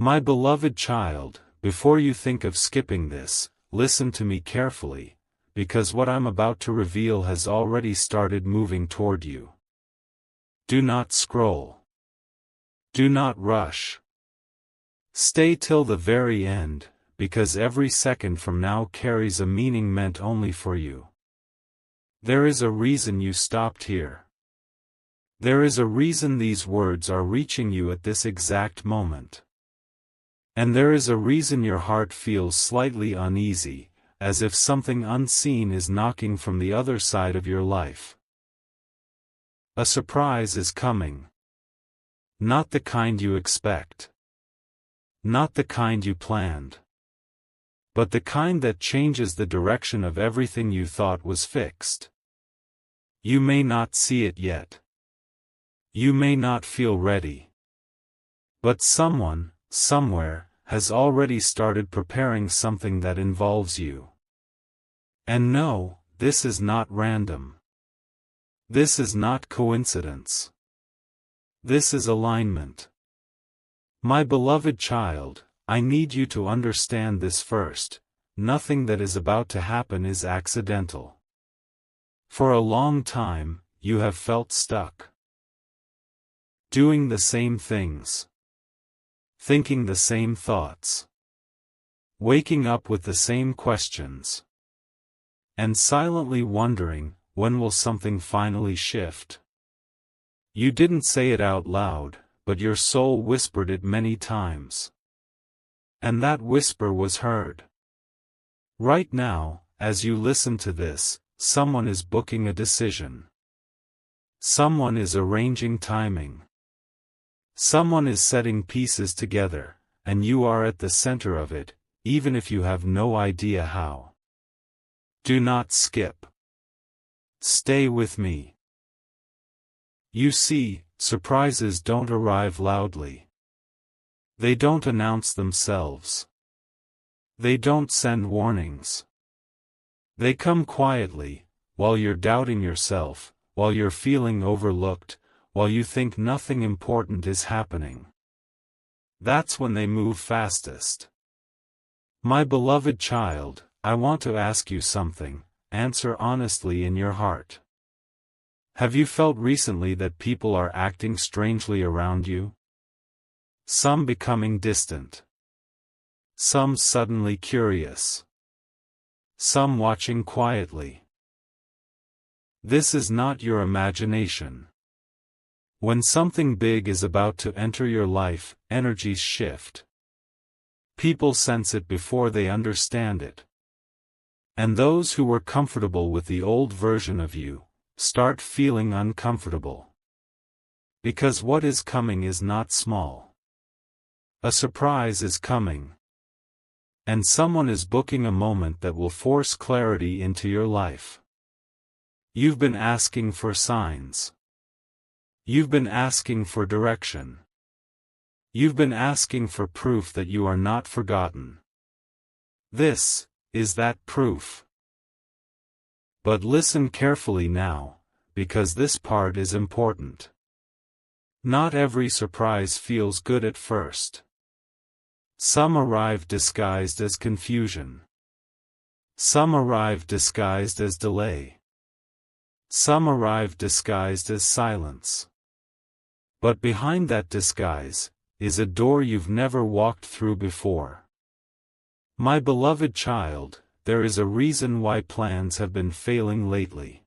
My beloved child, before you think of skipping this, listen to me carefully, because what I'm about to reveal has already started moving toward you. Do not scroll. Do not rush. Stay till the very end, because every second from now carries a meaning meant only for you. There is a reason you stopped here. There is a reason these words are reaching you at this exact moment. And there is a reason your heart feels slightly uneasy, as if something unseen is knocking from the other side of your life. A surprise is coming. Not the kind you expect. Not the kind you planned. But the kind that changes the direction of everything you thought was fixed. You may not see it yet. You may not feel ready. But someone, somewhere, has already started preparing something that involves you. And no, this is not random. This is not coincidence. This is alignment. My beloved child, I need you to understand this first: nothing that is about to happen is accidental. For a long time, you have felt stuck. Doing the same things. Thinking the same thoughts. Waking up with the same questions. And silently wondering, when will something finally shift? You didn't say it out loud, but your soul whispered it many times. And that whisper was heard. Right now, as you listen to this, someone is booking a decision. Someone is arranging timing. Someone is setting pieces together, and you are at the center of it, even if you have no idea how. Do not skip. Stay with me. You see, surprises don't arrive loudly. They don't announce themselves. They don't send warnings. They come quietly, while you're doubting yourself, while you're feeling overlooked, while you think nothing important is happening. That's when they move fastest. My beloved child, I want to ask you something. Answer honestly in your heart. Have you felt recently that people are acting strangely around you? Some becoming distant. Some suddenly curious. Some watching quietly. This is not your imagination. When something big is about to enter your life, energies shift. People sense it before they understand it. And those who were comfortable with the old version of you, start feeling uncomfortable. Because what is coming is not small. A surprise is coming. And someone is booking a moment that will force clarity into your life. You've been asking for signs. You've been asking for direction. You've been asking for proof that you are not forgotten. This is that proof. But listen carefully now, because this part is important. Not every surprise feels good at first. Some arrive disguised as confusion. Some arrive disguised as delay. Some arrive disguised as silence. But behind that disguise is a door you've never walked through before. My beloved child, there is a reason why plans have been failing lately.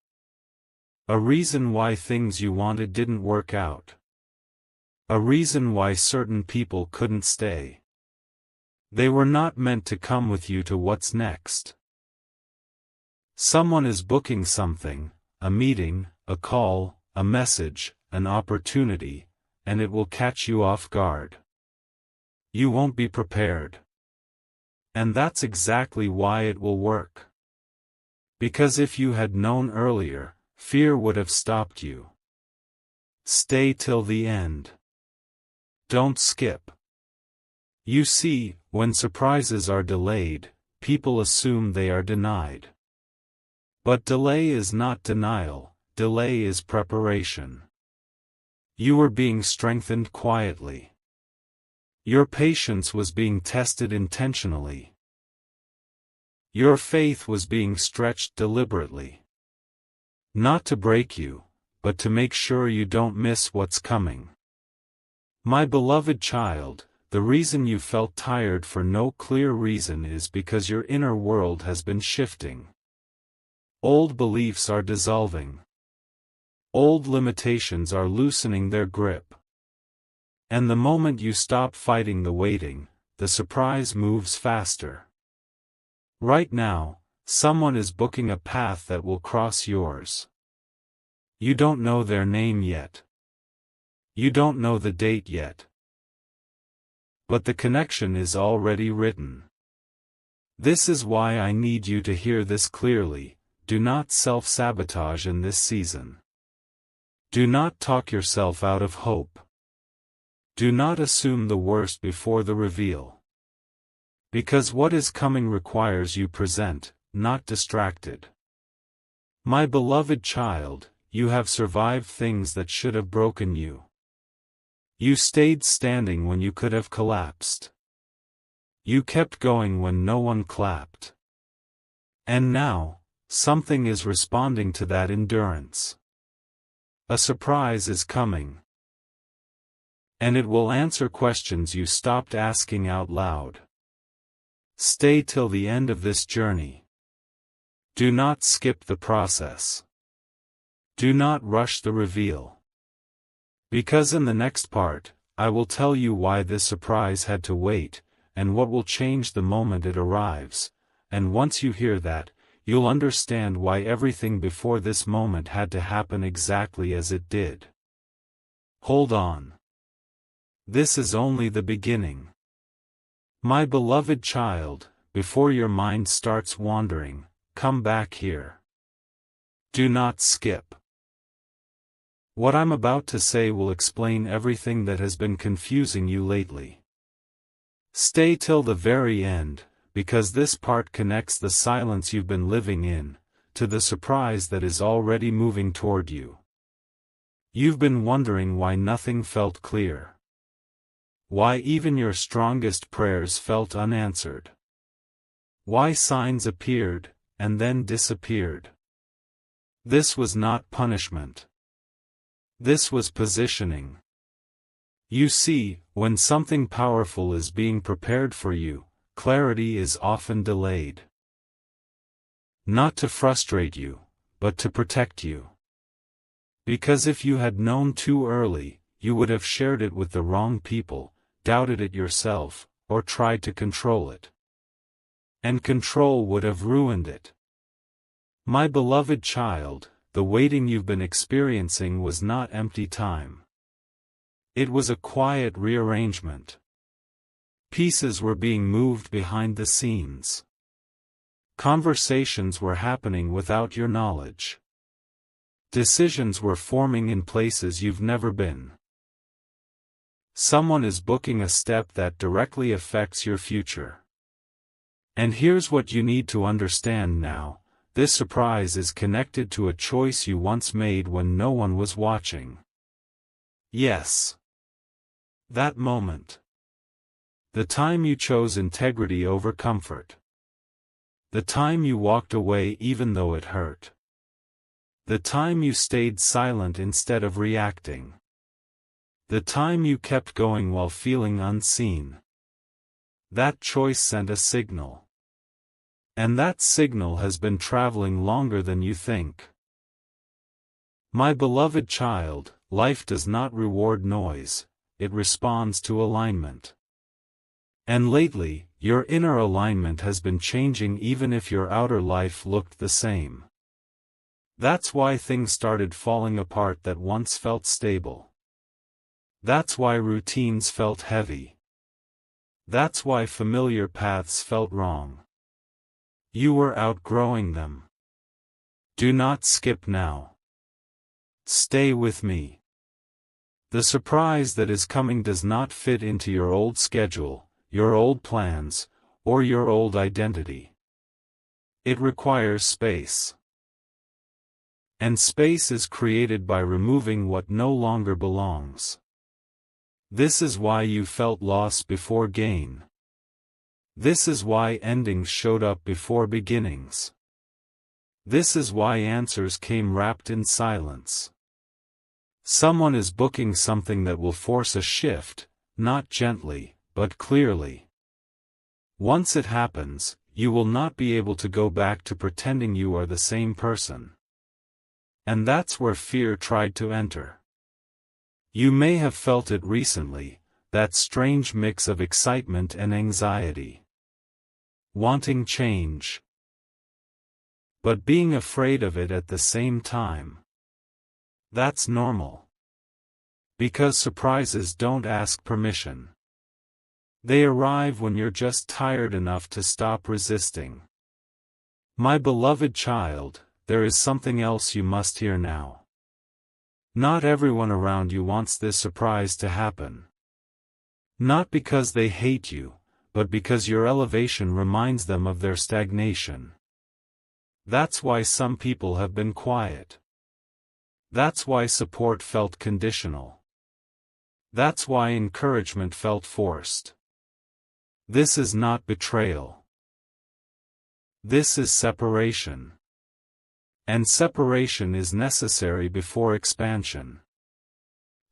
A reason why things you wanted didn't work out. A reason why certain people couldn't stay. They were not meant to come with you to what's next. Someone is booking something, a meeting, a call, a message, an opportunity, and it will catch you off guard. You won't be prepared. And that's exactly why it will work. Because if you had known earlier, fear would have stopped you. Stay till the end. Don't skip. You see, when surprises are delayed, people assume they are denied. But delay is not denial, delay is preparation. You are being strengthened quietly. Your patience was being tested intentionally. Your faith was being stretched deliberately. Not to break you, but to make sure you don't miss what's coming. My beloved child, the reason you felt tired for no clear reason is because your inner world has been shifting. Old beliefs are dissolving. Old limitations are loosening their grip. And the moment you stop fighting the waiting, the surprise moves faster. Right now, someone is booking a path that will cross yours. You don't know their name yet. You don't know the date yet. But the connection is already written. This is why I need you to hear this clearly: do not self-sabotage in this season. Do not talk yourself out of hope. Do not assume the worst before the reveal. Because what is coming requires you present, not distracted. My beloved child, you have survived things that should have broken you. You stayed standing when you could have collapsed. You kept going when no one clapped. And now, something is responding to that endurance. A surprise is coming. And it will answer questions you stopped asking out loud. Stay till the end of this journey. Do not skip the process. Do not rush the reveal. Because in the next part, I will tell you why this surprise had to wait, and what will change the moment it arrives, and once you hear that, you'll understand why everything before this moment had to happen exactly as it did. Hold on. This is only the beginning. My beloved child, before your mind starts wandering, come back here. Do not skip. What I'm about to say will explain everything that has been confusing you lately. Stay till the very end, because this part connects the silence you've been living in, to the surprise that is already moving toward you. You've been wondering why nothing felt clear. Why even your strongest prayers felt unanswered. Why signs appeared, and then disappeared. This was not punishment. This was positioning. You see, when something powerful is being prepared for you, clarity is often delayed. Not to frustrate you, but to protect you. Because if you had known too early, you would have shared it with the wrong people, doubted it yourself, or tried to control it. And control would have ruined it. My beloved child, the waiting you've been experiencing was not empty time. It was a quiet rearrangement. Pieces were being moved behind the scenes. Conversations were happening without your knowledge. Decisions were forming in places you've never been. Someone is booking a step that directly affects your future. And here's what you need to understand now: this surprise is connected to a choice you once made when no one was watching. Yes. That moment. The time you chose integrity over comfort. The time you walked away even though it hurt. The time you stayed silent instead of reacting. The time you kept going while feeling unseen. That choice sent a signal. And that signal has been traveling longer than you think. My beloved child, life does not reward noise, it responds to alignment. And lately, your inner alignment has been changing even if your outer life looked the same. That's why things started falling apart that once felt stable. That's why routines felt heavy. That's why familiar paths felt wrong. You were outgrowing them. Do not skip now. Stay with me. The surprise that is coming does not fit into your old schedule, your old plans, or your old identity. It requires space. And space is created by removing what no longer belongs. This is why you felt loss before gain. This is why endings showed up before beginnings. This is why answers came wrapped in silence. Someone is booking something that will force a shift, not gently, but clearly. Once it happens, you will not be able to go back to pretending you are the same person. And that's where fear tried to enter. You may have felt it recently, that strange mix of excitement and anxiety. Wanting change, but being afraid of it at the same time. That's normal. Because surprises don't ask permission. They arrive when you're just tired enough to stop resisting. My beloved child, there is something else you must hear now. Not everyone around you wants this surprise to happen. Not because they hate you, but because your elevation reminds them of their stagnation. That's why some people have been quiet. That's why support felt conditional. That's why encouragement felt forced. This is not betrayal. This is separation. And separation is necessary before expansion.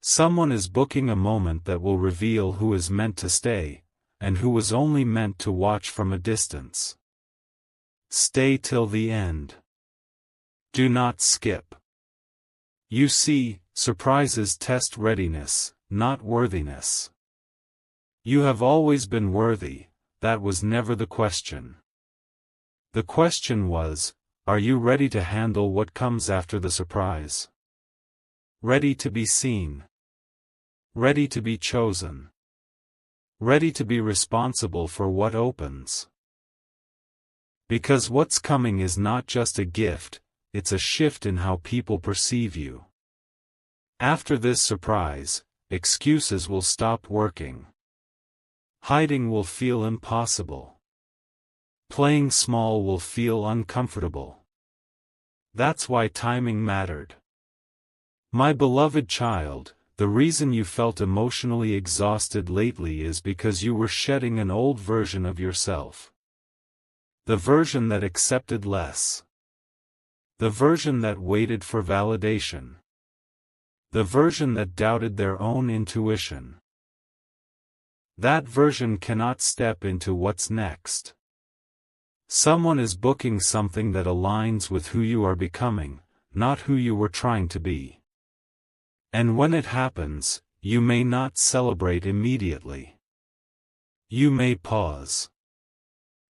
Someone is booking a moment that will reveal who is meant to stay, and who was only meant to watch from a distance. Stay till the end. Do not skip. You see, surprises test readiness, not worthiness. You have always been worthy, that was never the question. The question was, are you ready to handle what comes after the surprise? Ready to be seen. Ready to be chosen. Ready to be responsible for what opens. Because what's coming is not just a gift, it's a shift in how people perceive you. After this surprise, excuses will stop working. Hiding will feel impossible. Playing small will feel uncomfortable. That's why timing mattered. My beloved child, the reason you felt emotionally exhausted lately is because you were shedding an old version of yourself. The version that accepted less. The version that waited for validation. The version that doubted their own intuition. That version cannot step into what's next. Someone is booking something that aligns with who you are becoming, not who you were trying to be. And when it happens, you may not celebrate immediately. You may pause.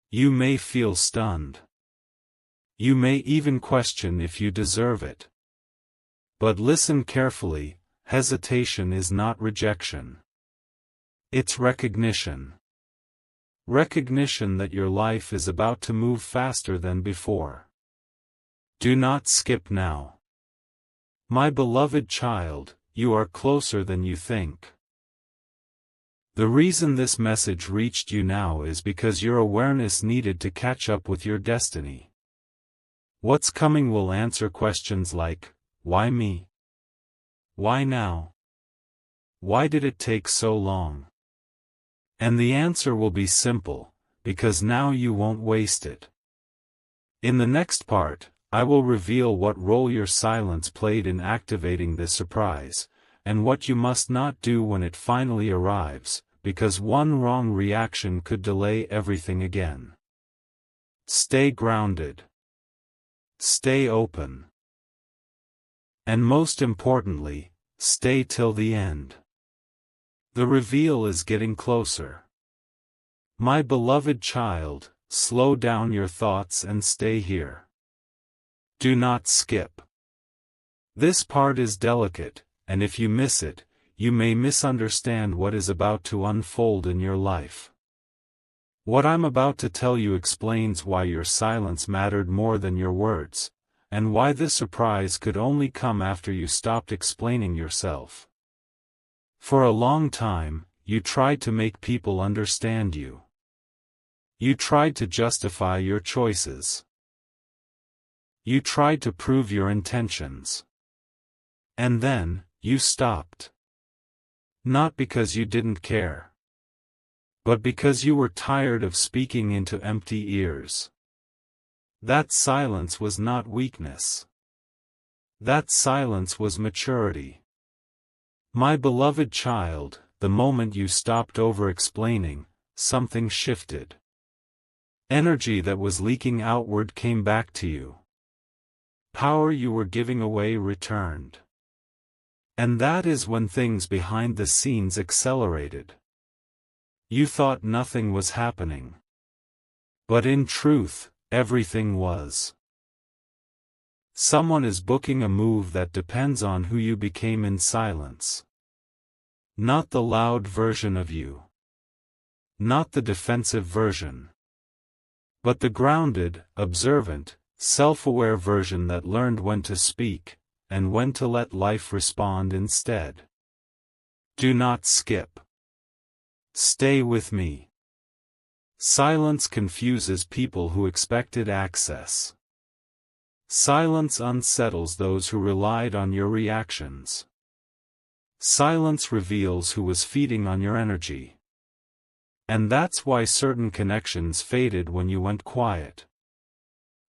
You may feel stunned. You may even question if you deserve it. But listen carefully, hesitation is not rejection. It's recognition. Recognition that your life is about to move faster than before. Do not skip now. My beloved child, you are closer than you think. The reason this message reached you now is because your awareness needed to catch up with your destiny. What's coming will answer questions like, why me? Why now? Why did it take so long? And the answer will be simple, because now you won't waste it. In the next part, I will reveal what role your silence played in activating this surprise, and what you must not do when it finally arrives, because one wrong reaction could delay everything again. Stay grounded. Stay open. And most importantly, stay till the end. The reveal is getting closer. My beloved child, slow down your thoughts and stay here. Do not skip. This part is delicate, and if you miss it, you may misunderstand what is about to unfold in your life. What I'm about to tell you explains why your silence mattered more than your words, and why this surprise could only come after you stopped explaining yourself. For a long time, you tried to make people understand you. You tried to justify your choices. You tried to prove your intentions. And then, you stopped. Not because you didn't care, but because you were tired of speaking into empty ears. That silence was not weakness. That silence was maturity. My beloved child, the moment you stopped over-explaining, something shifted. Energy that was leaking outward came back to you. Power you were giving away returned. And that is when things behind the scenes accelerated. You thought nothing was happening. But in truth, everything was. Someone is booking a move that depends on who you became in silence. Not the loud version of you. Not the defensive version. But the grounded, observant, self-aware version that learned when to speak, and when to let life respond instead. Do not skip. Stay with me. Silence confuses people who expected access. Silence unsettles those who relied on your reactions. Silence reveals who was feeding on your energy. And that's why certain connections faded when you went quiet.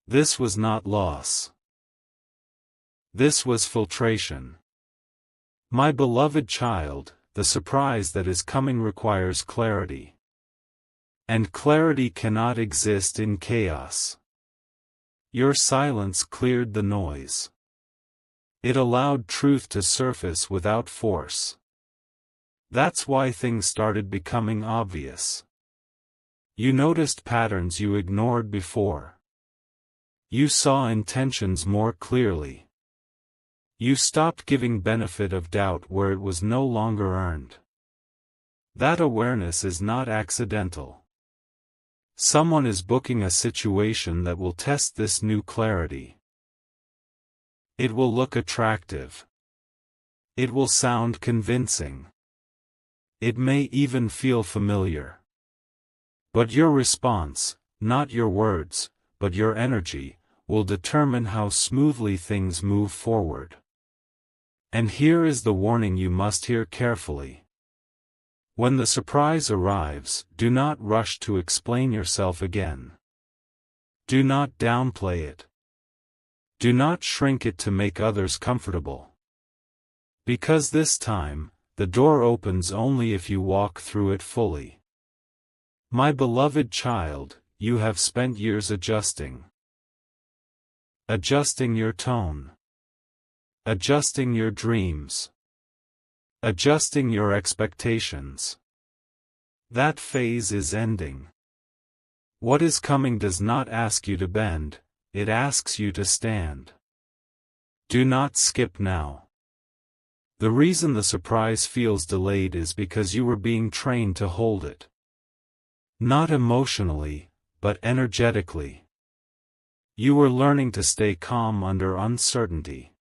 This was not loss. This was filtration. My beloved child, the surprise that is coming requires clarity. And clarity cannot exist in chaos. Your silence cleared the noise. It allowed truth to surface without force. That's why things started becoming obvious. You noticed patterns you ignored before. You saw intentions more clearly. You stopped giving benefit of doubt where it was no longer earned. That awareness is not accidental. Someone is booking a situation that will test this new clarity. It will look attractive. It will sound convincing. It may even feel familiar. But your response, not your words, but your energy, will determine how smoothly things move forward. And here is the warning you must hear carefully. When the surprise arrives, do not rush to explain yourself again. Do not downplay it. Do not shrink it to make others comfortable. Because this time, the door opens only if you walk through it fully. My beloved child, you have spent years adjusting. Adjusting your tone. Adjusting your dreams. Adjusting your expectations. That phase is ending. What is coming does not ask you to bend, it asks you to stand. Do not skip now. The reason the surprise feels delayed is because you were being trained to hold it. Not emotionally, but energetically. You were learning to stay calm under uncertainty.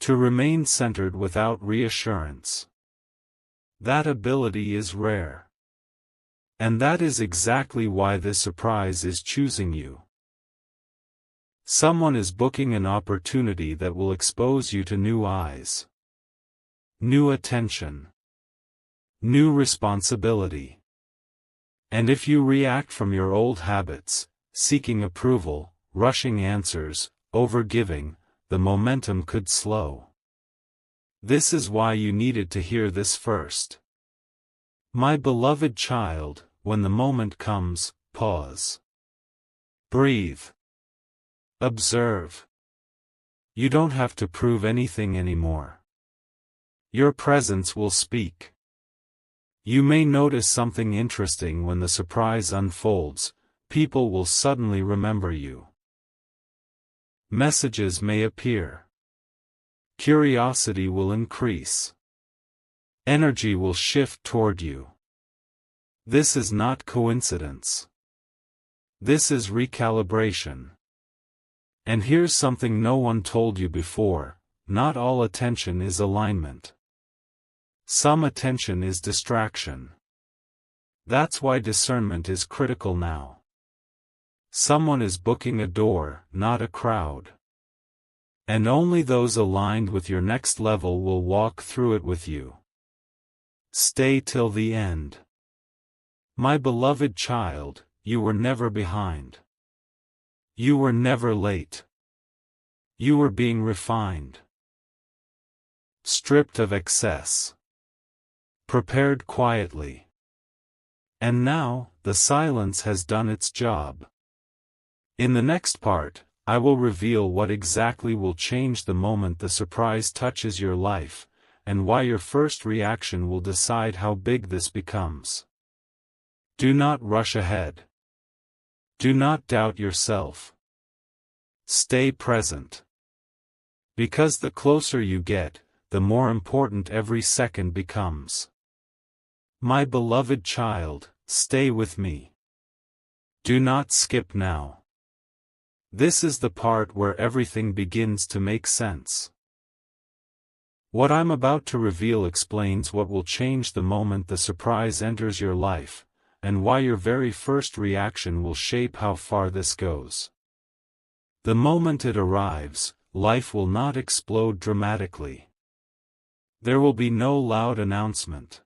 To remain centered without reassurance. That ability is rare. And that is exactly why this surprise is choosing you. Someone is booking an opportunity that will expose you to new eyes. New attention. New responsibility. And if you react from your old habits, seeking approval, rushing answers, overgiving, the momentum could slow. This is why you needed to hear this first. My beloved child, when the moment comes, pause. Breathe. Observe. You don't have to prove anything anymore. Your presence will speak. You may notice something interesting when the surprise unfolds. People will suddenly remember you. Messages may appear. Curiosity will increase. Energy will shift toward you. This is not coincidence. This is recalibration. And here's something no one told you before: not all attention is alignment. Some attention is distraction. That's why discernment is critical now. Someone is booking a door, not a crowd. And only those aligned with your next level will walk through it with you. Stay till the end. My beloved child, you were never behind. You were never late. You were being refined. Stripped of excess. Prepared quietly. And now, the silence has done its job. In the next part, I will reveal what exactly will change the moment the surprise touches your life, and why your first reaction will decide how big this becomes. Do not rush ahead. Do not doubt yourself. Stay present. Because the closer you get, the more important every second becomes. My beloved child, stay with me. Do not skip now. This is the part where everything begins to make sense. What I'm about to reveal explains what will change the moment the surprise enters your life, and why your very first reaction will shape how far this goes. The moment it arrives, life will not explode dramatically. There will be no loud announcement.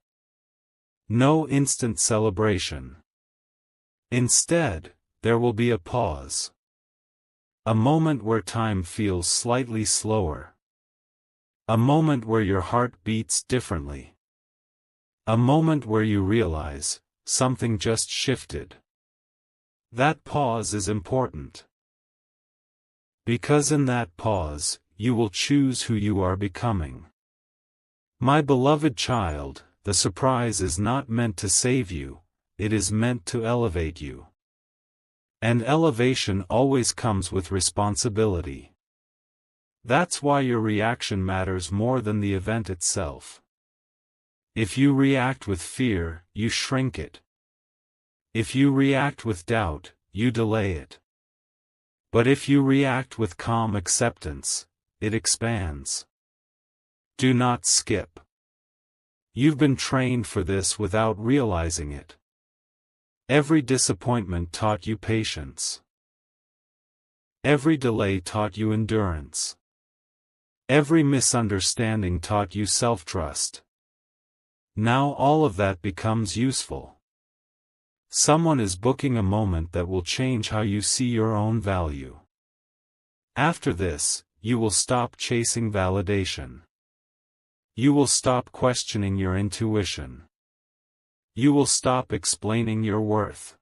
No instant celebration. Instead, there will be a pause. A moment where time feels slightly slower. A moment where your heart beats differently. A moment where you realize, something just shifted. That pause is important. Because in that pause, you will choose who you are becoming. My beloved child, the surprise is not meant to save you, it is meant to elevate you. And elevation always comes with responsibility. That's why your reaction matters more than the event itself. If you react with fear, you shrink it. If you react with doubt, you delay it. But if you react with calm acceptance, it expands. Do not skip. You've been trained for this without realizing it. Every disappointment taught you patience. Every delay taught you endurance. Every misunderstanding taught you self-trust. Now all of that becomes useful. Someone is booking a moment that will change how you see your own value. After this, you will stop chasing validation. You will stop questioning your intuition. You will stop explaining your worth.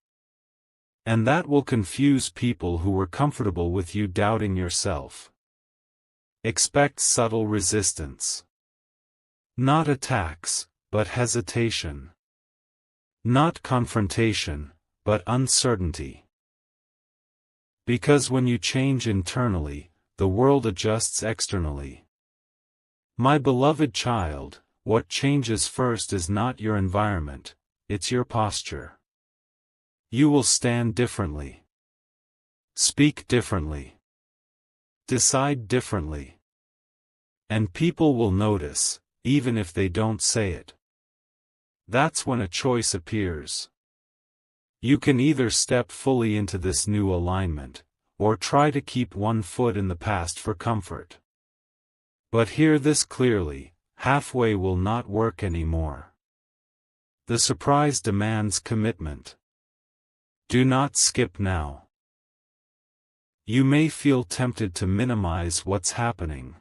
And that will confuse people who were comfortable with you doubting yourself. Expect subtle resistance. Not attacks, but hesitation. Not confrontation, but uncertainty. Because when you change internally, the world adjusts externally. My beloved child, what changes first is not your environment, it's your posture. You will stand differently. Speak differently. Decide differently. And people will notice, even if they don't say it. That's when a choice appears. You can either step fully into this new alignment, or try to keep one foot in the past for comfort. But hear this clearly, halfway will not work anymore. The surprise demands commitment. Do not skip now. You may feel tempted to minimize what's happening.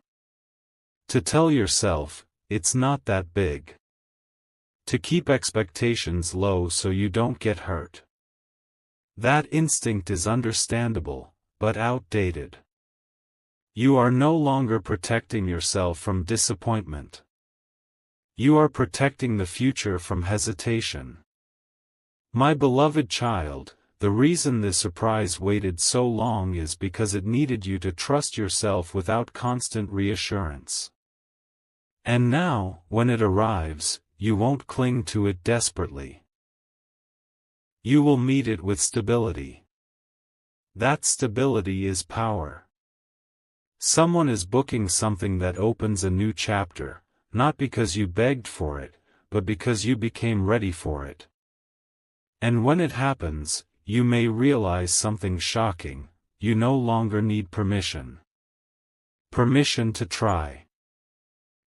To tell yourself, it's not that big. To keep expectations low so you don't get hurt. That instinct is understandable, but outdated. You are no longer protecting yourself from disappointment. You are protecting the future from hesitation. My beloved child, the reason this surprise waited so long is because it needed you to trust yourself without constant reassurance. And now, when it arrives, you won't cling to it desperately. You will meet it with stability. That stability is power. Someone is booking something that opens a new chapter, not because you begged for it, but because you became ready for it. And when it happens, you may realize something shocking: you no longer need permission. Permission to try.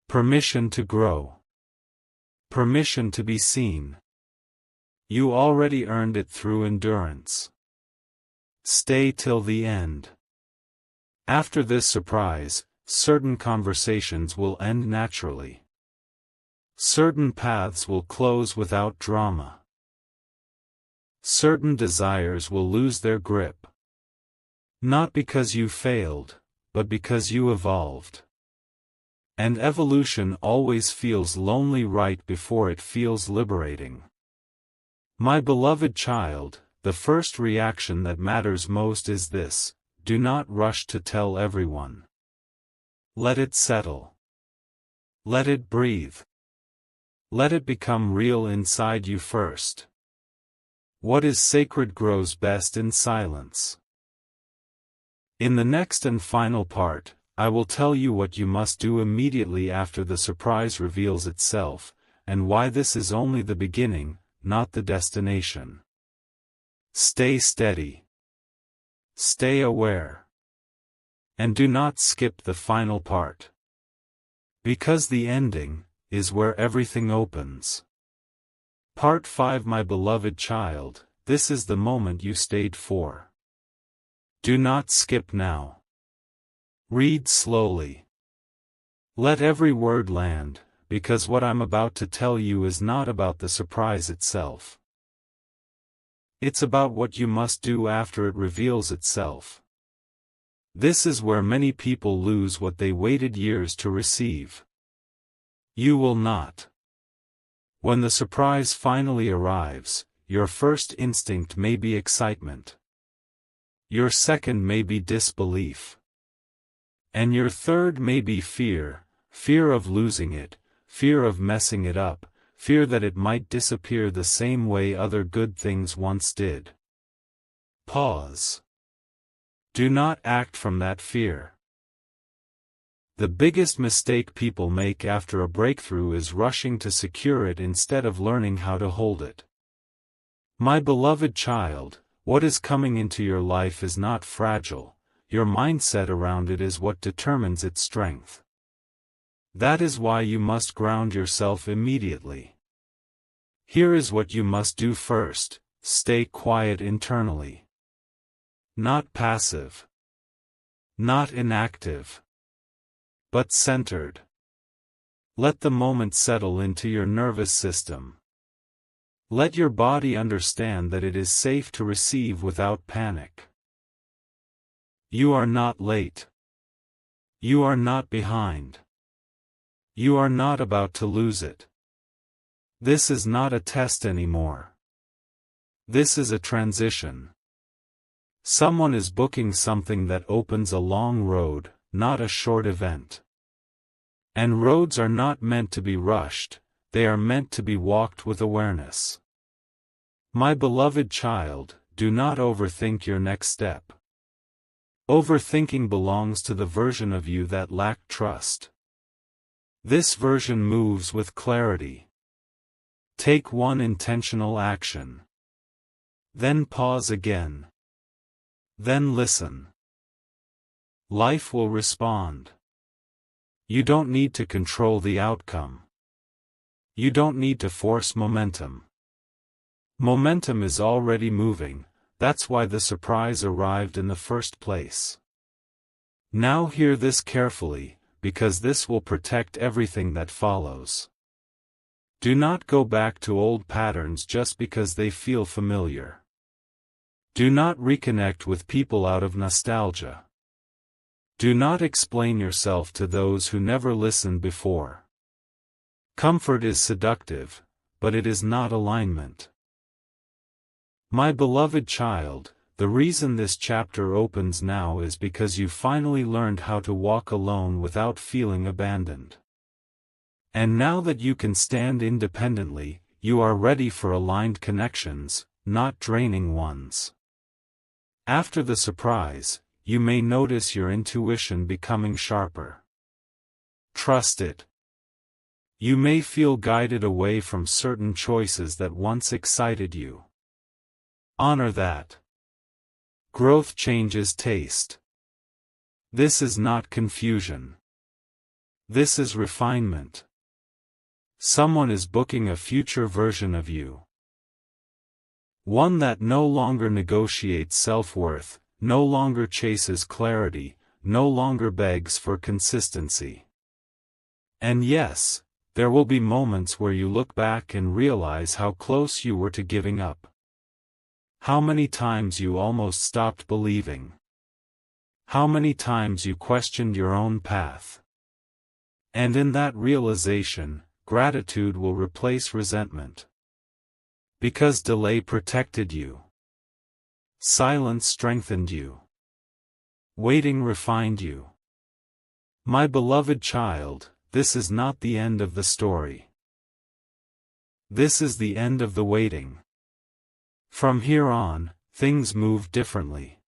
Permission to grow. Permission to be seen. You already earned it through endurance. Stay till the end. After this surprise, certain conversations will end naturally. Certain paths will close without drama. Certain desires will lose their grip. Not because you failed, but because you evolved. And evolution always feels lonely right before it feels liberating. My beloved child, the first reaction that matters most is this: do not rush to tell everyone. Let it settle. Let it breathe. Let it become real inside you first. What is sacred grows best in silence. In the next and final part, I will tell you what you must do immediately after the surprise reveals itself, and why this is only the beginning, not the destination. Stay steady. Stay aware. And do not skip the final part. Because the ending is where everything opens. Part 5. My beloved child, this is the moment you stayed for. Do not skip now. Read slowly. Let every word land, because what I'm about to tell you is not about the surprise itself. It's about what you must do after it reveals itself. This is where many people lose what they waited years to receive. You will not. When the surprise finally arrives, your first instinct may be excitement. Your second may be disbelief. And your third may be fear, fear of losing it, fear of messing it up, fear that it might disappear the same way other good things once did. Pause. Do not act from that fear. The biggest mistake people make after a breakthrough is rushing to secure it instead of learning how to hold it. My beloved child, what is coming into your life is not fragile, your mindset around it is what determines its strength. That is why you must ground yourself immediately. Here is what you must do first: stay quiet internally. Not passive. Not inactive. But centered. Let the moment settle into your nervous system. Let your body understand that it is safe to receive without panic. You are not late. You are not behind. You are not about to lose it. This is not a test anymore. This is a transition. Someone is booking something that opens a long road, not a short event. And roads are not meant to be rushed, they are meant to be walked with awareness. My beloved child, do not overthink your next step. Overthinking belongs to the version of you that lacked trust. This version moves with clarity. Take one intentional action. Then pause again. Then listen. Life will respond. You don't need to control the outcome. You don't need to force momentum. Momentum is already moving, that's why the surprise arrived in the first place. Now hear this carefully, because this will protect everything that follows. Do not go back to old patterns just because they feel familiar. Do not reconnect with people out of nostalgia. Do not explain yourself to those who never listened before. Comfort is seductive, but it is not alignment. My beloved child, the reason this chapter opens now is because you finally learned how to walk alone without feeling abandoned. And now that you can stand independently, you are ready for aligned connections, not draining ones. After the surprise, you may notice your intuition becoming sharper. Trust it. You may feel guided away from certain choices that once excited you. Honor that. Growth changes taste. This is not confusion. This is refinement. Someone is booking a future version of you. One that no longer negotiates self-worth, no longer chases clarity, no longer begs for consistency. And yes, there will be moments where you look back and realize how close you were to giving up. How many times you almost stopped believing. How many times you questioned your own path. And in that realization, gratitude will replace resentment. Because delay protected you. Silence strengthened you. Waiting refined you. My beloved child, this is not the end of the story. This is the end of the waiting. From here on, things move differently.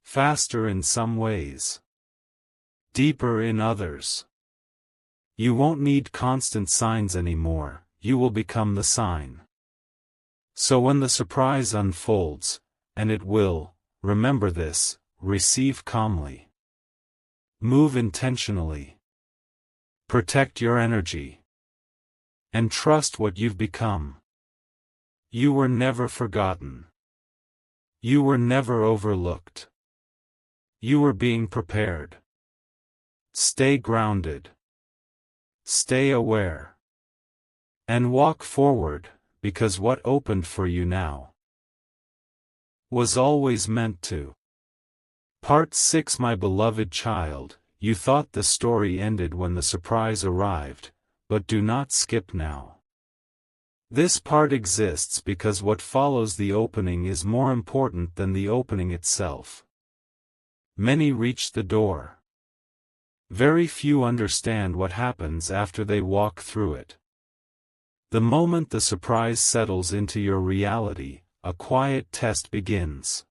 Faster in some ways. Deeper in others. You won't need constant signs anymore, you will become the sign. So when the surprise unfolds, and it will, remember this, receive calmly. Move intentionally. Protect your energy. And trust what you've become. You were never forgotten. You were never overlooked. You were being prepared. Stay grounded. Stay aware. And walk forward, because what opened for you now was always meant to. Part 6. My beloved child, you thought the story ended when the surprise arrived, but do not skip now. This part exists because what follows the opening is more important than the opening itself. Many reach the door. Very few understand what happens after they walk through it. The moment the surprise settles into your reality, a quiet test begins.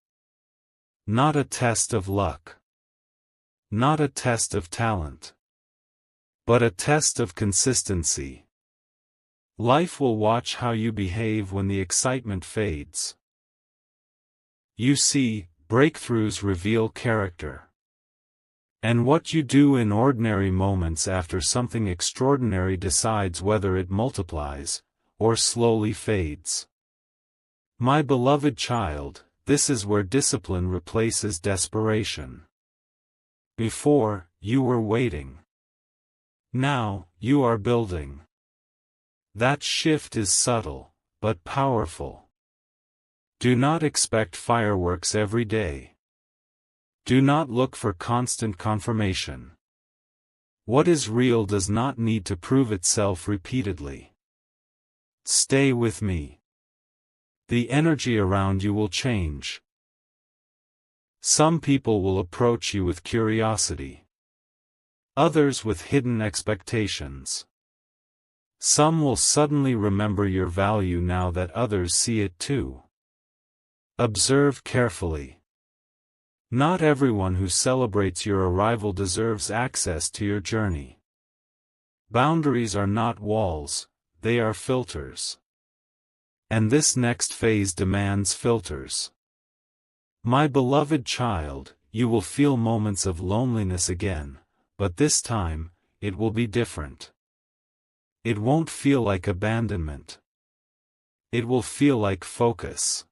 Not a test of luck. Not a test of talent. But a test of consistency. Life will watch how you behave when the excitement fades. You see, breakthroughs reveal character. And what you do in ordinary moments after something extraordinary decides whether it multiplies, or slowly fades. My beloved child, this is where discipline replaces desperation. Before, you were waiting. Now, you are building. That shift is subtle, but powerful. Do not expect fireworks every day. Do not look for constant confirmation. What is real does not need to prove itself repeatedly. Stay with me. The energy around you will change. Some people will approach you with curiosity. Others with hidden expectations. Some will suddenly remember your value now that others see it too. Observe carefully. Not everyone who celebrates your arrival deserves access to your journey. Boundaries are not walls, they are filters. And this next phase demands filters. My beloved child, you will feel moments of loneliness again, but this time, it will be different. It won't feel like abandonment. It will feel like focus.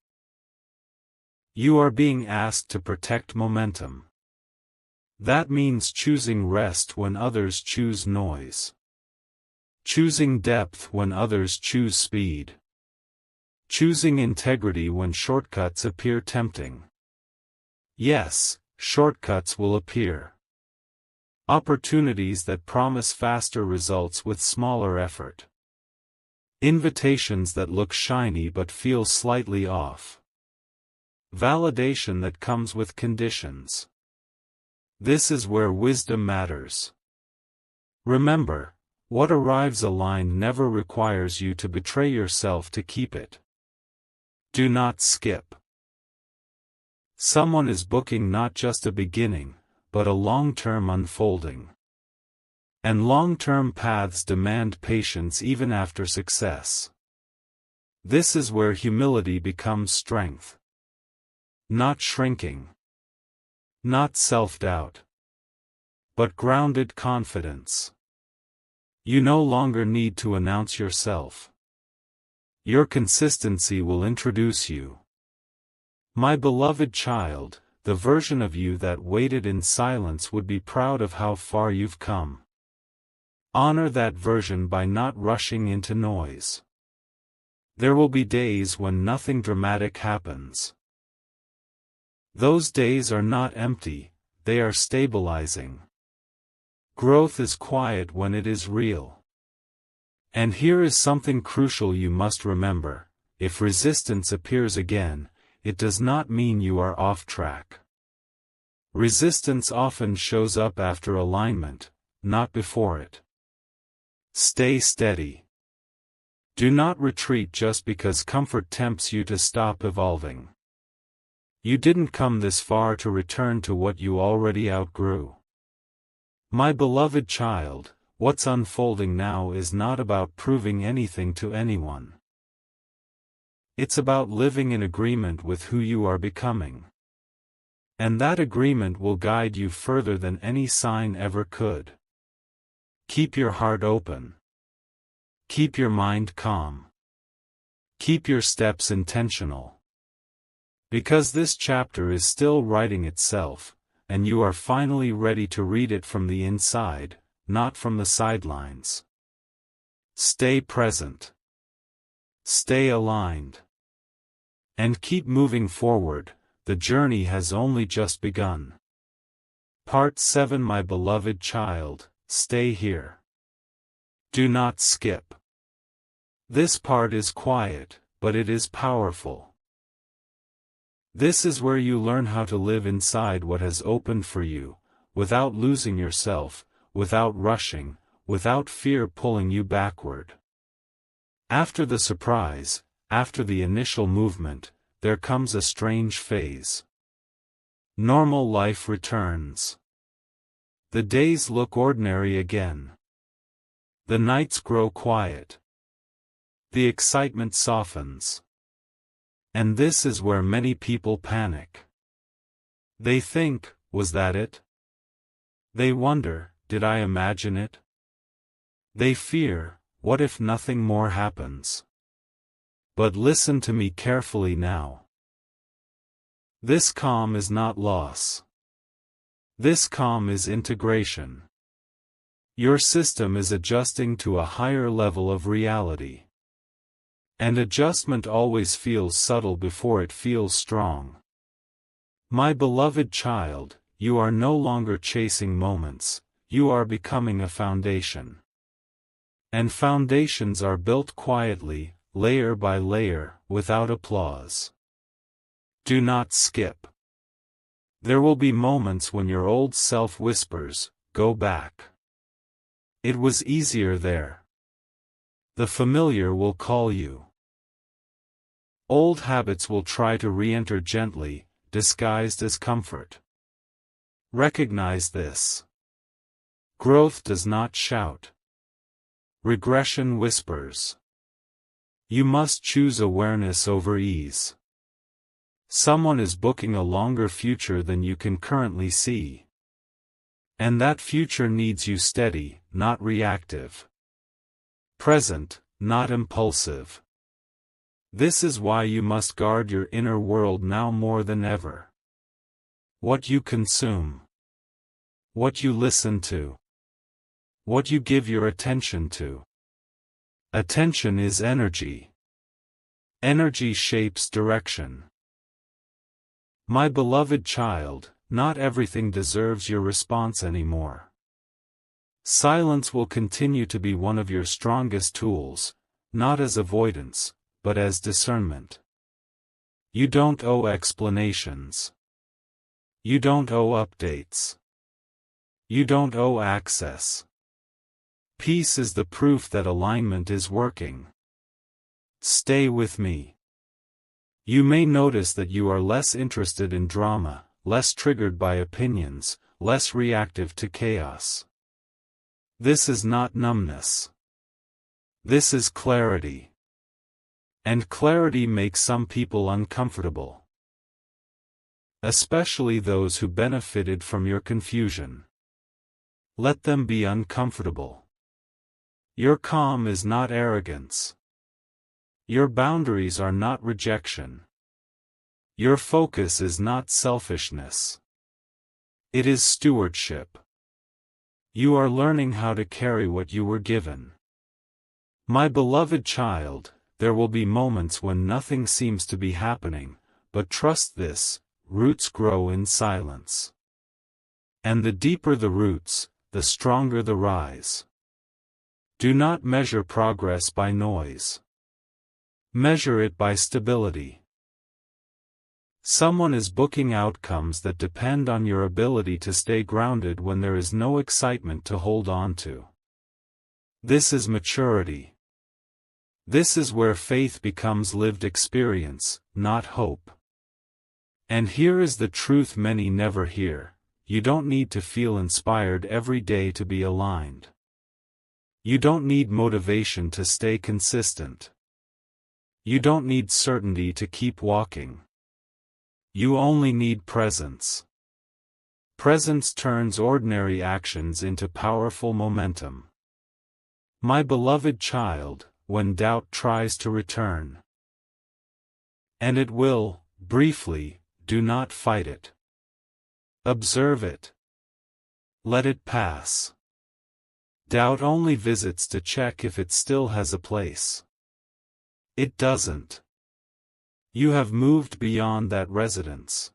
You are being asked to protect momentum. That means choosing rest when others choose noise. Choosing depth when others choose speed. Choosing integrity when shortcuts appear tempting. Yes, shortcuts will appear. Opportunities that promise faster results with smaller effort. Invitations that look shiny but feel slightly off. Validation that comes with conditions. This is where wisdom matters. Remember, what arrives aligned never requires you to betray yourself to keep it. Do not skip. Someone is booking not just a beginning, but a long-term unfolding. And long-term paths demand patience even after success. This is where humility becomes strength. Not shrinking. Not self-doubt. But grounded confidence. You no longer need to announce yourself. Your consistency will introduce you. My beloved child, the version of you that waited in silence would be proud of how far you've come. Honor that version by not rushing into noise. There will be days when nothing dramatic happens. Those days are not empty, they are stabilizing. Growth is quiet when it is real. And here is something crucial you must remember: if resistance appears again, it does not mean you are off track. Resistance often shows up after alignment, not before it. Stay steady. Do not retreat just because comfort tempts you to stop evolving. You didn't come this far to return to what you already outgrew. My beloved child, what's unfolding now is not about proving anything to anyone. It's about living in agreement with who you are becoming. And that agreement will guide you further than any sign ever could. Keep your heart open. Keep your mind calm. Keep your steps intentional. Because this chapter is still writing itself, and you are finally ready to read it from the inside, not from the sidelines. Stay present. Stay aligned. And keep moving forward, the journey has only just begun. Part 7. My beloved child, stay here. Do not skip. This part is quiet, but it is powerful. This is where you learn how to live inside what has opened for you, without losing yourself, without rushing, without fear pulling you backward. After the surprise, after the initial movement, there comes a strange phase. Normal life returns. The days look ordinary again. The nights grow quiet. The excitement softens. And this is where many people panic. They think, was that it? They wonder, did I imagine it? They fear, what if nothing more happens? But listen to me carefully now. This calm is not loss. This calm is integration. Your system is adjusting to a higher level of reality. And adjustment always feels subtle before it feels strong. My beloved child, you are no longer chasing moments, you are becoming a foundation. And foundations are built quietly, layer by layer, without applause. Do not skip. There will be moments when your old self whispers, go back. It was easier there. The familiar will call you. Old habits will try to re-enter gently, disguised as comfort. Recognize this. Growth does not shout. Regression whispers. You must choose awareness over ease. Someone is booking a longer future than you can currently see. And that future needs you steady, not reactive. Present, not impulsive. This is why you must guard your inner world now more than ever. What you consume. What you listen to. What you give your attention to. Attention is energy. Energy shapes direction. My beloved child, not everything deserves your response anymore. Silence will continue to be one of your strongest tools, not as avoidance, but as discernment. You don't owe explanations. You don't owe updates. You don't owe access. Peace is the proof that alignment is working. Stay with me. You may notice that you are less interested in drama, less triggered by opinions, less reactive to chaos. This is not numbness. This is clarity. And clarity makes some people uncomfortable. Especially those who benefited from your confusion. Let them be uncomfortable. Your calm is not arrogance. Your boundaries are not rejection. Your focus is not selfishness. It is stewardship. You are learning how to carry what you were given. My beloved child, there will be moments when nothing seems to be happening, but trust this, roots grow in silence. And the deeper the roots, the stronger the rise. Do not measure progress by noise. Measure it by stability. Someone is booking outcomes that depend on your ability to stay grounded when there is no excitement to hold on to. This is maturity. This is where faith becomes lived experience, not hope. And here is the truth many never hear: you don't need to feel inspired every day to be aligned. You don't need motivation to stay consistent. You don't need certainty to keep walking. You only need presence. Presence turns ordinary actions into powerful momentum. My beloved child, when doubt tries to return, and it will, briefly, do not fight it. Observe it. Let it pass. Doubt only visits to check if it still has a place. It doesn't. You have moved beyond that residence.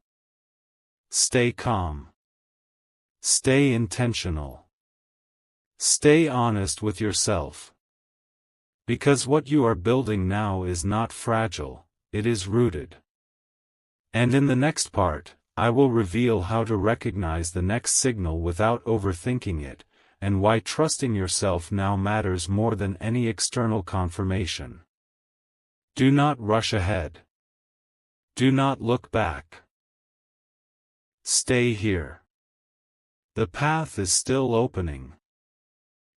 Stay calm. Stay intentional. Stay honest with yourself. Because what you are building now is not fragile, it is rooted. And in the next part, I will reveal how to recognize the next signal without overthinking it, and why trusting yourself now matters more than any external confirmation. Do not rush ahead. Do not look back. Stay here. The path is still opening.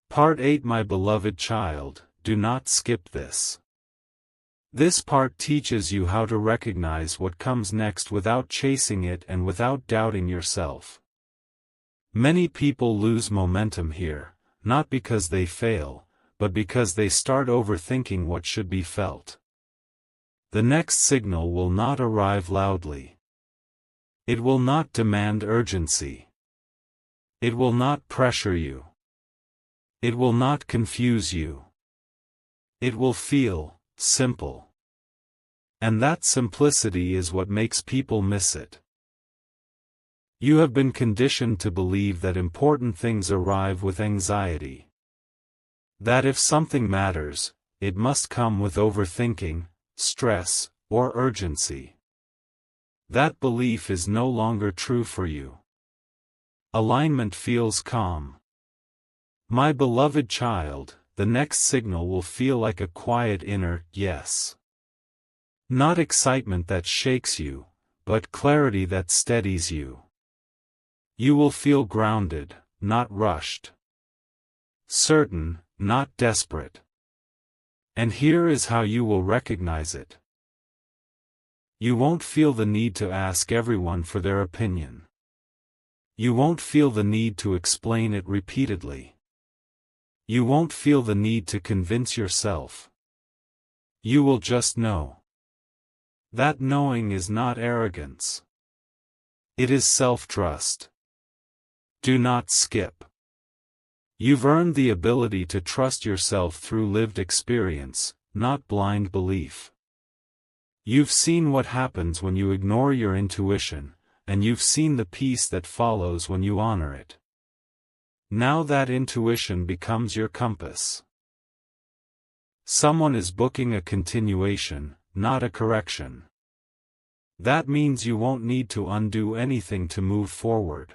Part 8. My beloved child, do not skip this. This part teaches you how to recognize what comes next without chasing it and without doubting yourself. Many people lose momentum here, not because they fail, but because they start overthinking what should be felt. The next signal will not arrive loudly. It will not demand urgency. It will not pressure you. It will not confuse you. It will feel simple. And that simplicity is what makes people miss it. You have been conditioned to believe that important things arrive with anxiety. That if something matters, it must come with overthinking, stress, or urgency. That belief is no longer true for you. Alignment feels calm. My beloved child, the next signal will feel like a quiet inner yes. Not excitement that shakes you, but clarity that steadies you. You will feel grounded, not rushed. Certain, not desperate. And here is how you will recognize it. You won't feel the need to ask everyone for their opinion. You won't feel the need to explain it repeatedly. You won't feel the need to convince yourself. You will just know. That knowing is not arrogance. It is self-trust. Do not skip. You've earned the ability to trust yourself through lived experience, not blind belief. You've seen what happens when you ignore your intuition, and you've seen the peace that follows when you honor it. Now that intuition becomes your compass. Someone is booking a continuation, not a correction. That means you won't need to undo anything to move forward.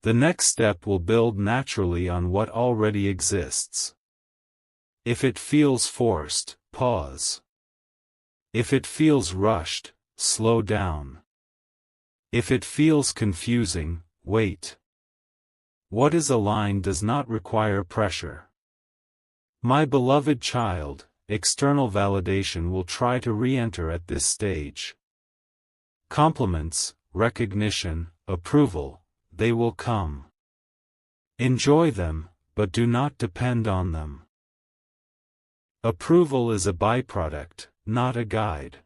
The next step will build naturally on what already exists. If it feels forced, pause. If it feels rushed, slow down. If it feels confusing, wait. What is aligned does not require pressure. My beloved child, external validation will try to re-enter at this stage. Compliments, recognition, approval, they will come. Enjoy them, but do not depend on them. Approval is a byproduct, not a guide.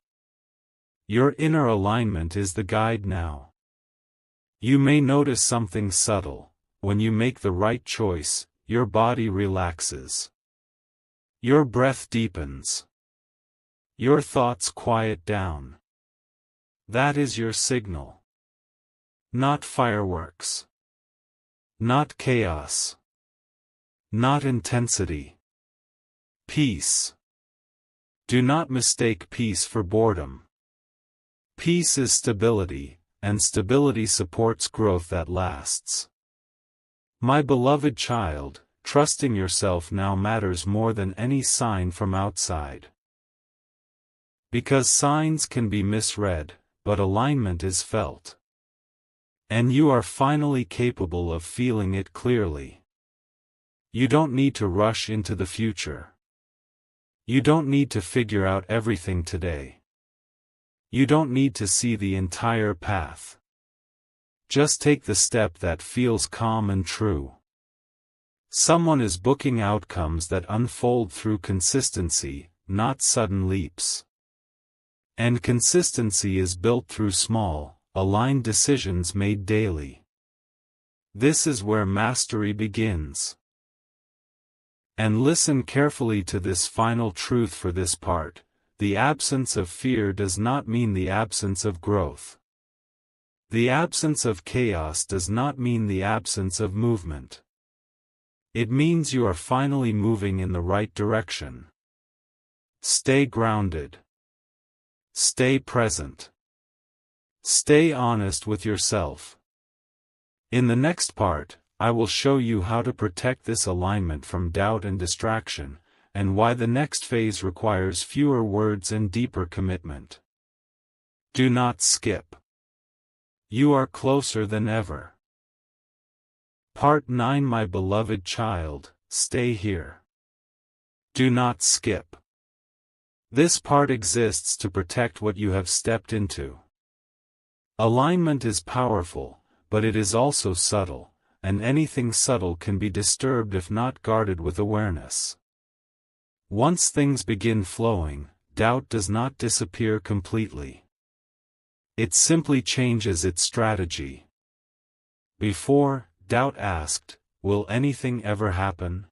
Your inner alignment is the guide now. You may notice something subtle. When you make the right choice, your body relaxes. Your breath deepens. Your thoughts quiet down. That is your signal. Not fireworks. Not chaos. Not intensity. Peace. Do not mistake peace for boredom. Peace is stability, and stability supports growth that lasts. My beloved child, trusting yourself now matters more than any sign from outside. Because signs can be misread, but alignment is felt. And you are finally capable of feeling it clearly. You don't need to rush into the future. You don't need to figure out everything today. You don't need to see the entire path. Just take the step that feels calm and true. Someone is booking outcomes that unfold through consistency, not sudden leaps. And consistency is built through small, aligned decisions made daily. This is where mastery begins. And listen carefully to this final truth for this part: the absence of fear does not mean the absence of growth. The absence of chaos does not mean the absence of movement. It means you are finally moving in the right direction. Stay grounded. Stay present. Stay honest with yourself. In the next part, I will show you how to protect this alignment from doubt and distraction, and why the next phase requires fewer words and deeper commitment. Do not skip. You are closer than ever. Part 9. My beloved child, stay here. Do not skip. This part exists to protect what you have stepped into. Alignment is powerful, but it is also subtle, and anything subtle can be disturbed if not guarded with awareness. Once things begin flowing, doubt does not disappear completely. It simply changes its strategy. Before, doubt asked, "Will anything ever happen?"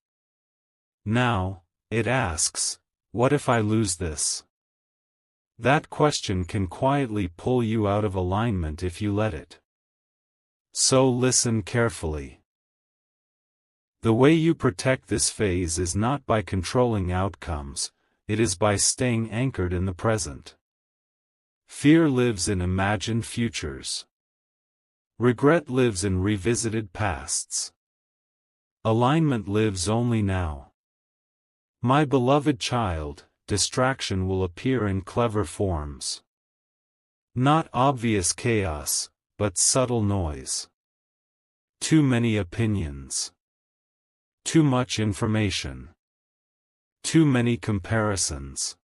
Now, it asks, "What if I lose this?" That question can quietly pull you out of alignment if you let it. So listen carefully. The way you protect this phase is not by controlling outcomes, it is by staying anchored in the present. Fear lives in imagined futures. Regret lives in revisited pasts. Alignment lives only now. My beloved child, distraction will appear in clever forms. Not obvious chaos, but subtle noise. Too many opinions. Too much information. Too many comparisons.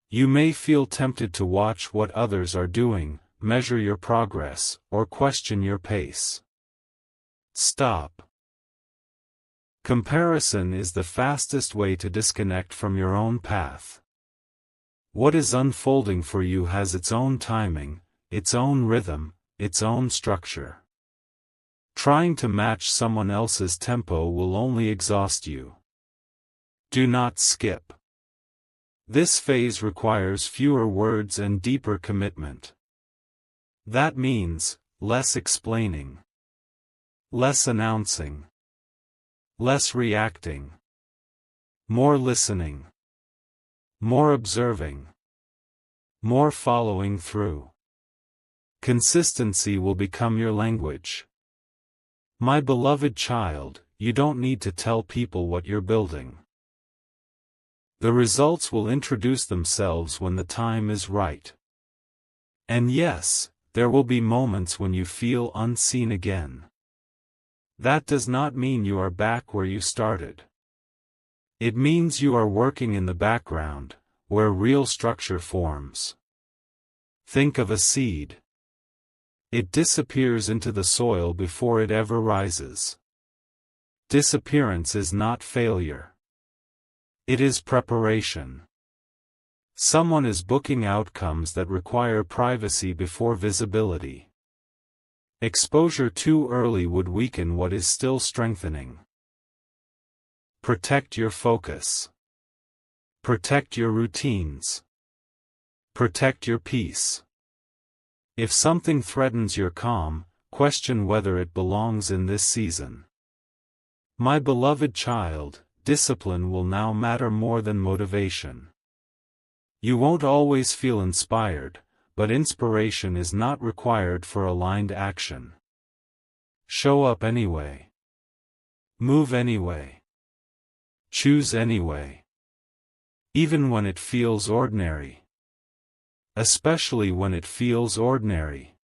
You may feel tempted to watch what others are doing, measure your progress, or question your pace. Stop. Comparison is the fastest way to disconnect from your own path. What is unfolding for you has its own timing, its own rhythm, its own structure. Trying to match someone else's tempo will only exhaust you. Do not skip. This phase requires fewer words and deeper commitment. That means, less explaining. Less announcing. Less reacting. More listening. More observing. More following through. Consistency will become your language. My beloved child, you don't need to tell people what you're building. The results will introduce themselves when the time is right. And yes, there will be moments when you feel unseen again. That does not mean you are back where you started. It means you are working in the background, where real structure forms. Think of a seed. It disappears into the soil before it ever rises. Disappearance is not failure. It is preparation. Someone is booking outcomes that require privacy before visibility. Exposure too early would weaken what is still strengthening. Protect your focus. Protect your routines. Protect your peace. If something threatens your calm, question whether it belongs in this season. My beloved child, discipline will now matter more than motivation. You won't always feel inspired, but inspiration is not required for aligned action. Show up anyway. Move anyway. Choose anyway. Even when it feels ordinary. Especially when it feels ordinary.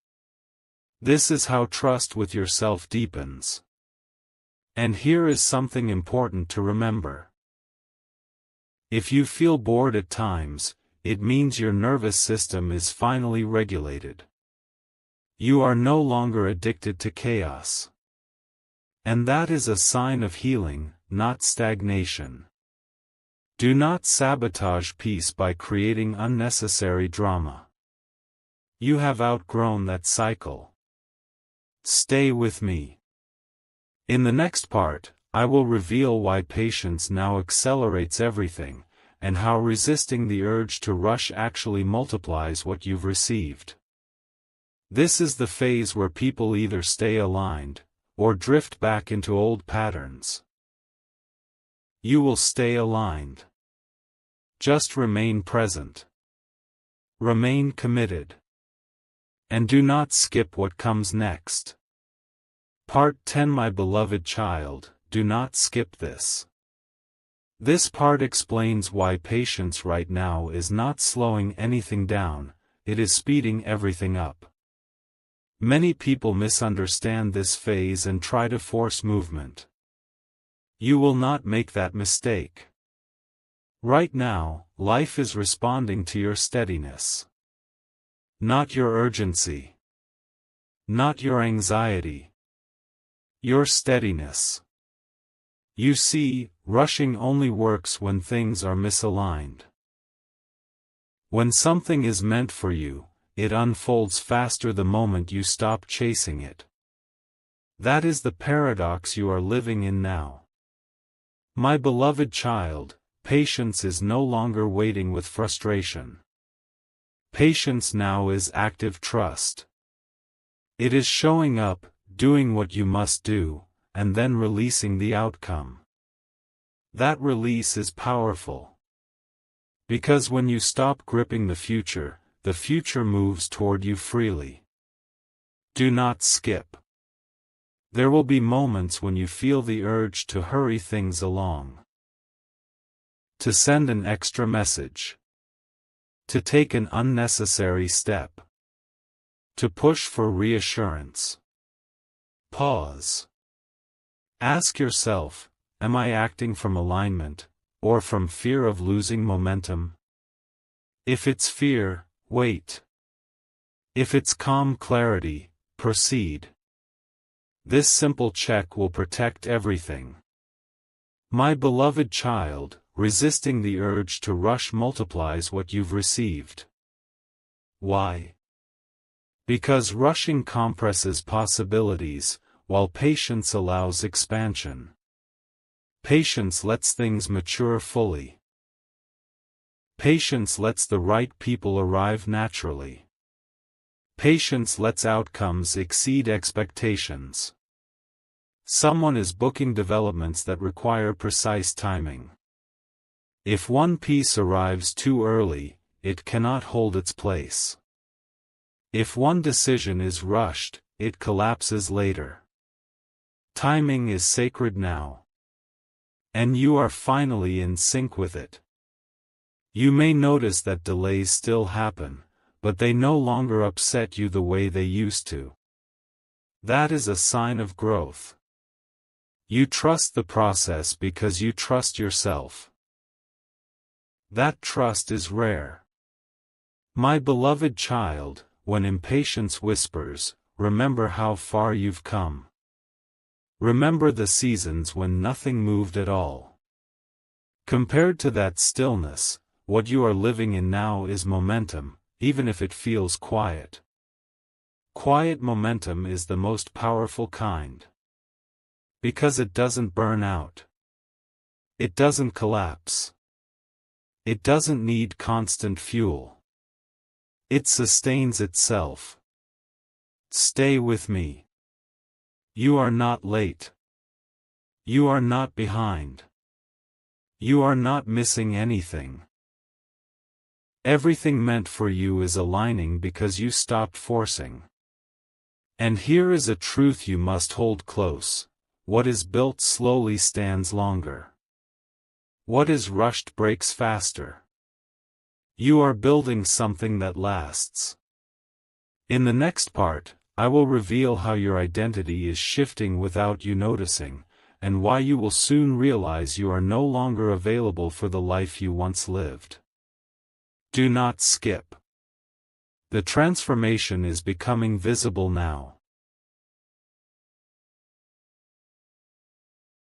This is how trust with yourself deepens. And here is something important to remember. If you feel bored at times, it means your nervous system is finally regulated. You are no longer addicted to chaos. And that is a sign of healing, not stagnation. Do not sabotage peace by creating unnecessary drama. You have outgrown that cycle. Stay with me. In the next part, I will reveal why patience now accelerates everything, and how resisting the urge to rush actually multiplies what you've received. This is the phase where people either stay aligned, or drift back into old patterns. You will stay aligned. Just remain present. Remain committed. And do not skip what comes next. Part 10. My beloved child, do not skip this. This part explains why patience right now is not slowing anything down, it is speeding everything up. Many people misunderstand this phase and try to force movement. You will not make that mistake. Right now, life is responding to your steadiness. Not your urgency. Not your anxiety. Your steadiness. You see, rushing only works when things are misaligned. When something is meant for you, it unfolds faster the moment you stop chasing it. That is the paradox you are living in now. My beloved child, patience is no longer waiting with frustration. Patience now is active trust. It is showing up, doing what you must do, and then releasing the outcome. That release is powerful. Because when you stop gripping the future moves toward you freely. Do not skip. There will be moments when you feel the urge to hurry things along. To send an extra message. To take an unnecessary step. To push for reassurance. Pause. Ask yourself, am I acting from alignment, or from fear of losing momentum? If it's fear, wait. If it's calm clarity, proceed. This simple check will protect everything. My beloved child, resisting the urge to rush multiplies what you've received. Why? Because rushing compresses possibilities, while patience allows expansion. Patience lets things mature fully. Patience lets the right people arrive naturally. Patience lets outcomes exceed expectations. Someone is booking developments that require precise timing. If one piece arrives too early, it cannot hold its place. If one decision is rushed, it collapses later. Timing is sacred now. And you are finally in sync with it. You may notice that delays still happen, but they no longer upset you the way they used to. That is a sign of growth. You trust the process because you trust yourself. That trust is rare. My beloved child, when impatience whispers, remember how far you've come. Remember the seasons when nothing moved at all. Compared to that stillness, what you are living in now is momentum, even if it feels quiet. Quiet momentum is the most powerful kind. Because it doesn't burn out. It doesn't collapse. It doesn't need constant fuel. It sustains itself. Stay with me. You are not late. You are not behind. You are not missing anything. Everything meant for you is aligning because you stopped forcing. And here is a truth you must hold close: what is built slowly stands longer. What is rushed breaks faster. You are building something that lasts. In the next part, I will reveal how your identity is shifting without you noticing, and why you will soon realize you are no longer available for the life you once lived. Do not skip. The transformation is becoming visible now.